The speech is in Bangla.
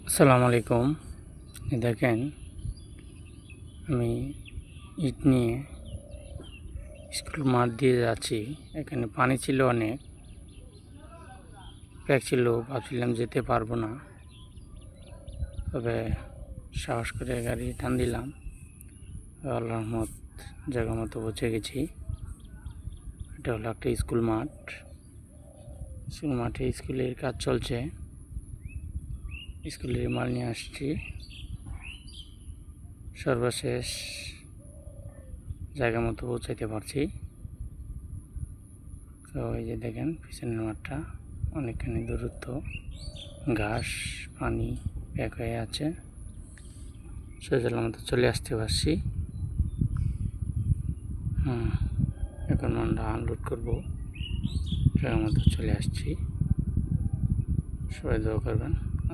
আসসালামু আলাইকুম। দেখেন, আমি ইট নিয়ে স্কুল মাঠ দিয়ে যাচ্ছি। এখানে পানি ছিল, অনেক প্যাক ছিল, ভাবছিলাম যেতে পারবো না, তবে সাহস করে গাড়ি টান দিলাম। আল্লাহর রহমত জায়গা মতো পৌঁছে গেছি। এটা হলো একটা স্কুল মাঠ। স্কুল মাঠে স্কুলের কাজ চলছে, স্কুলের মাল নিয়ে আসছি। সর্বশেষ জায়গা মতো পৌঁছাইতে পারছি। তো এই যে দেখেন, পিছনের মাঠটা অনেকখানি দূরত্ব, ঘাস পানি প্যাক হয়ে আছে। সোজালার মতো চলে আসতে পারছি। এখন আমরা আনলোড করবো, জায়গা মতো চলে আসছি। সবাই দোয়া করবেন।